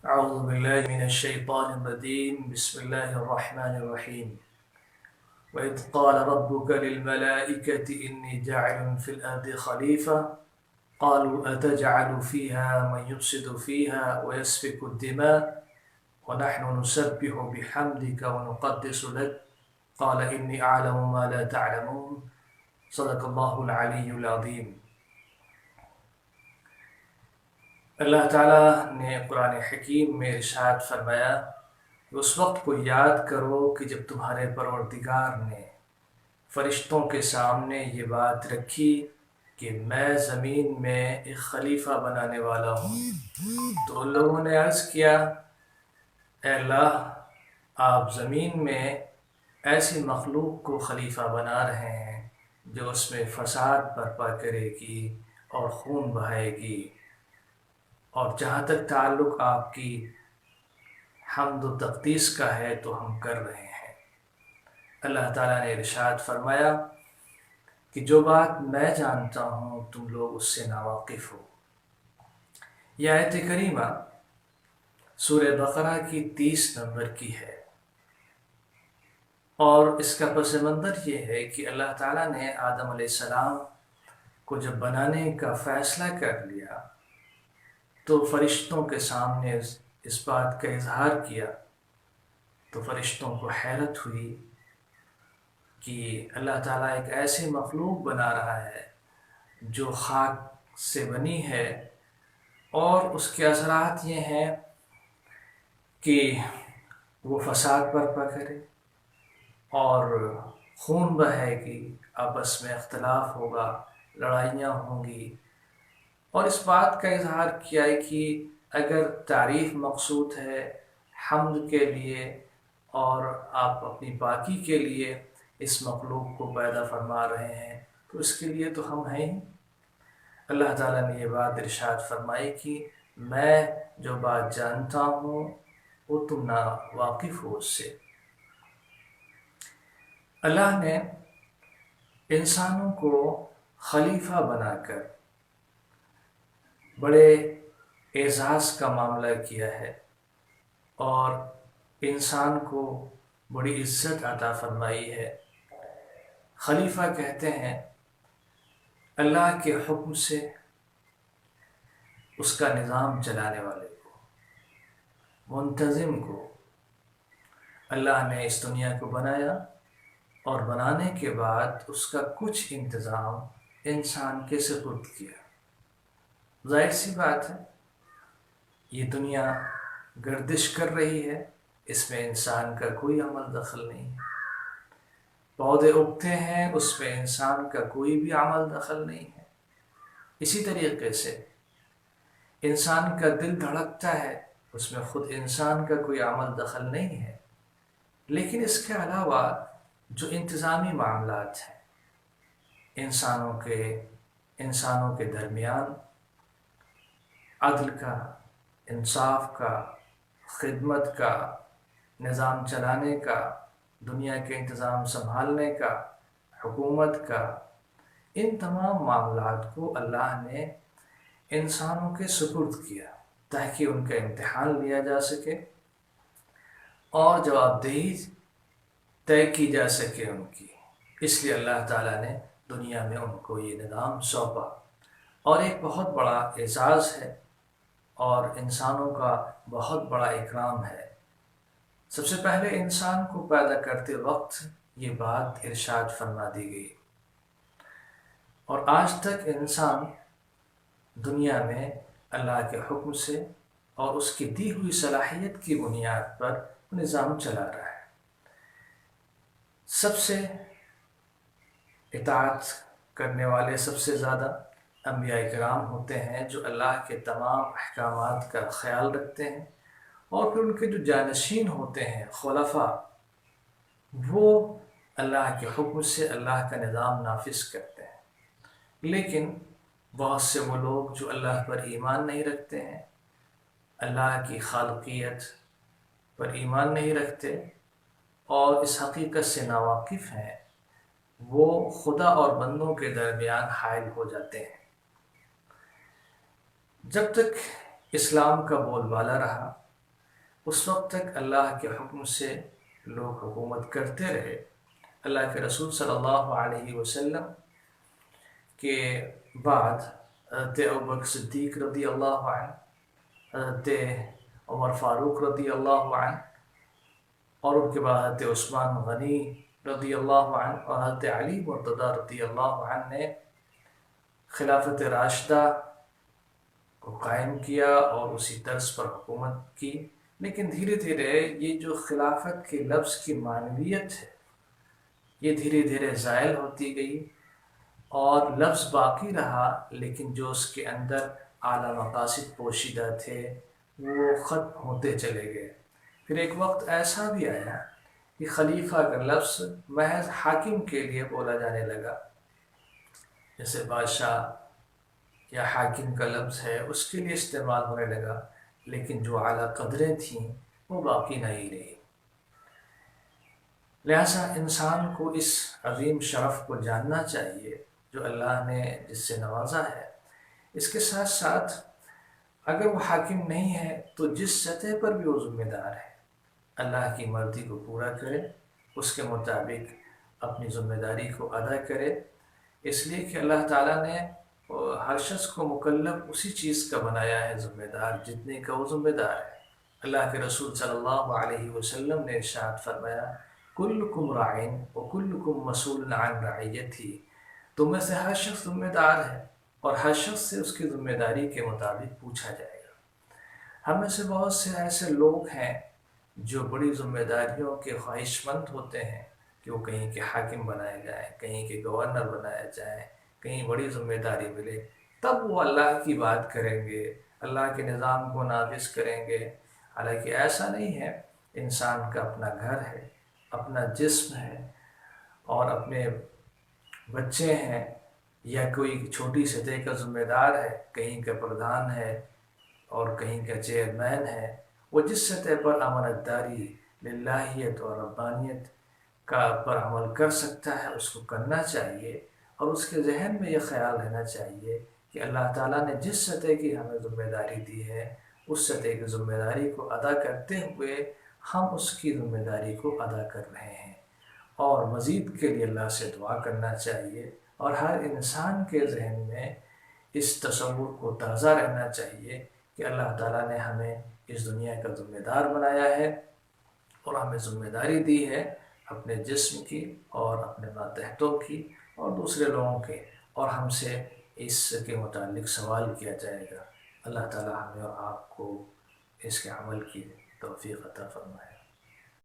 أعوذ بالله من الشيطان الرجيم بسم الله الرحمن الرحيم وإذ قال ربك للملائكة إني جاعل في الأرض خليفة قالوا أتجعل فيها من يفسد فيها ويسفك الدماء ونحن نسبح بحمدك ونقدس لك قال إني أعلم ما لا تعلمون صدق الله العلی العظیم۔ اللہ تعالیٰ نے قرآن حکیم میں ارشاد فرمایا کہ اس وقت کو یاد کرو کہ جب تمہارے پروردگار نے فرشتوں کے سامنے یہ بات رکھی کہ میں زمین میں ایک خلیفہ بنانے والا ہوں، تو ان لوگوں نے عرض کیا اے اللہ، آپ زمین میں ایسی مخلوق کو خلیفہ بنا رہے ہیں جو اس میں فساد برپا کرے گی اور خون بہائے گی، اور جہاں تک تعلق آپ کی حمد و تقدیس کا ہے تو ہم کر رہے ہیں۔ اللہ تعالیٰ نے ارشاد فرمایا کہ جو بات میں جانتا ہوں تم لوگ اس سے ناواقف ہو۔ یہ آیت کریمہ سورہ بقرہ کی 30 نمبر کی ہے، اور اس کا پس منظر یہ ہے کہ اللہ تعالیٰ نے آدم علیہ السلام کو جب بنانے کا فیصلہ کر لیا تو فرشتوں کے سامنے اس بات کا اظہار کیا، تو فرشتوں کو حیرت ہوئی کہ اللہ تعالیٰ ایک ایسی مخلوق بنا رہا ہے جو خاک سے بنی ہے، اور اس کے اثرات یہ ہیں کہ وہ فساد برپا کرے اور خون بہے گی، آپس میں اختلاف ہوگا، لڑائیاں ہوں گی، اور اس بات کا اظہار کیا ہے کہ اگر تعریف مقصود ہے حمد کے لیے اور آپ اپنی پاکی کے لیے اس مخلوق کو پیدا فرما رہے ہیں تو اس کے لیے تو ہم ہیں ہی۔ اللہ تعالیٰ نے یہ بات ارشاد فرمائی کہ میں جو بات جانتا ہوں وہ تم نا واقف ہو اس سے۔ اللہ نے انسانوں کو خلیفہ بنا کر بڑے اعزاز کا معاملہ کیا ہے اور انسان کو بڑی عزت عطا فرمائی ہے۔ خلیفہ کہتے ہیں اللہ کے حکم سے اس کا نظام چلانے والے کو، منتظم کو۔ اللہ نے اس دنیا کو بنایا اور بنانے کے بعد اس کا کچھ انتظام انسان کے سپرد کیا۔ ظاہر سی بات ہے یہ دنیا گردش کر رہی ہے، اس میں انسان کا کوئی عمل دخل نہیں ہے۔ پودے اگتے ہیں، اس میں انسان کا کوئی بھی عمل دخل نہیں ہے۔ اسی طریقے سے انسان کا دل دھڑکتا ہے، اس میں خود انسان کا کوئی عمل دخل نہیں ہے، لیکن اس کے علاوہ جو انتظامی معاملات ہیں انسانوں کے درمیان عدل کا، انصاف کا، خدمت کا، نظام چلانے کا، دنیا کے انتظام سنبھالنے کا، حکومت کا، ان تمام معاملات کو اللہ نے انسانوں کے سپرد کیا تاکہ ان کا امتحان لیا جا سکے اور جواب دہی طے کی جا سکے ان کی۔ اس لیے اللہ تعالیٰ نے دنیا میں ان کو یہ نظام سونپا، اور ایک بہت بڑا اعزاز ہے اور انسانوں کا بہت بڑا اکرام ہے۔ سب سے پہلے انسان کو پیدا کرتے وقت یہ بات ارشاد فرما دی گئی، اور آج تک انسان دنیا میں اللہ کے حکم سے اور اس کی دی ہوئی صلاحیت کی بنیاد پر نظام چلا رہا ہے۔ سب سے اطاعت کرنے والے سب سے زیادہ انبیاء کرام ہوتے ہیں جو اللہ کے تمام احکامات کا خیال رکھتے ہیں، اور پھر ان کے جو جانشین ہوتے ہیں خلفاء، وہ اللہ کے حکم سے اللہ کا نظام نافذ کرتے ہیں۔ لیکن بہت سے وہ لوگ جو اللہ پر ایمان نہیں رکھتے ہیں، اللہ کی خالقیت پر ایمان نہیں رکھتے اور اس حقیقت سے ناواقف ہیں، وہ خدا اور بندوں کے درمیان حائل ہو جاتے ہیں۔ جب تک اسلام کا بول بالا رہا اس وقت تک اللہ کے حکم سے لوگ حکومت کرتے رہے۔ اللہ کے رسول صلی اللہ علیہ وسلم کے بعد حضرت ابوبکر صدیق رضی اللہ عنہ، حضرت عمر فاروق رضی اللہ عنہ، اور ان کے بعد حضرت عثمان غنی رضی اللہ عنہ اور حضرت علی مرتضیٰ رضی اللہ عنہ نے خلافت راشدہ کو قائم کیا اور اسی طرز پر حکومت کی۔ لیکن دھیرے دھیرے یہ جو خلافت کے لفظ کی معنویت ہے یہ دھیرے دھیرے زائل ہوتی گئی، اور لفظ باقی رہا لیکن جو اس کے اندر اعلیٰ مقاصد پوشیدہ تھے وہ ختم ہوتے چلے گئے۔ پھر ایک وقت ایسا بھی آیا کہ خلیفہ کا لفظ محض حاکم کے لیے بولا جانے لگا، جیسے بادشاہ یا حاکم کا لفظ ہے اس کے لیے استعمال ہونے لگا، لیکن جو اعلیٰ قدریں تھیں وہ باقی نہیں رہی۔ لہٰذا انسان کو اس عظیم شرف کو جاننا چاہیے جو اللہ نے جس سے نوازا ہے۔ اس کے ساتھ ساتھ اگر وہ حاکم نہیں ہے تو جس سطح پر بھی وہ ذمہ دار ہے، اللہ کی مرضی کو پورا کرے، اس کے مطابق اپنی ذمہ داری کو ادا کرے، اس لیے کہ اللہ تعالیٰ نے ہر شخص کو مکلف اسی چیز کا بنایا ہے، ذمہ دار جتنے کا وہ ذمہ دار ہے۔ اللہ کے رسول صلی اللہ علیہ وسلم نے ارشاد فرمایا، کلکم راعٍ وکلکم مسئول عن رعیتہ، تم میں سے ہر شخص ذمہ دار ہے اور ہر شخص سے اس کی ذمہ داری کے مطابق پوچھا جائے گا۔ ہم میں سے بہت سے ایسے لوگ ہیں جو بڑی ذمہ داریوں کے خواہش مند ہوتے ہیں کہ وہ کہیں کے حاکم بنائے جائیں، کہیں کے گورنر بنائے جائیں، کہیں بڑی ذمہ داری ملے، تب وہ اللہ کی بات کریں گے، اللہ کے نظام کو نافذ کریں گے۔ حالانکہ ایسا نہیں ہے، انسان کا اپنا گھر ہے، اپنا جسم ہے، اور اپنے بچے ہیں، یا کوئی چھوٹی سطح کا ذمہ دار ہے، کہیں کا پردھان ہے اور کہیں کا چیئرمین ہے، وہ جس سطح پر امانت داری، للہیت اور ربانیت کا پر عمل کر سکتا ہے اس کو کرنا چاہیے، اور اس کے ذہن میں یہ خیال رہنا چاہیے کہ اللہ تعالیٰ نے جس سطح کی ہمیں ذمہ داری دی ہے اس سطح کی ذمہ داری کو ادا کرتے ہوئے ہم اس کی ذمہ داری کو ادا کر رہے ہیں، اور مزید کے لیے اللہ سے دعا کرنا چاہیے، اور ہر انسان کے ذہن میں اس تصور کو تازہ رہنا چاہیے کہ اللہ تعالیٰ نے ہمیں اس دنیا کا ذمہ دار بنایا ہے اور ہمیں ذمہ داری دی ہے اپنے جسم کی اور اپنے ماتحتوں کی اور دوسرے لوگوں کے، اور ہم سے اس کے متعلق سوال کیا جائے گا۔ اللہ تعالیٰ ہمیں اور آپ کو اس کے عمل کی توفیق عطا فرمائے۔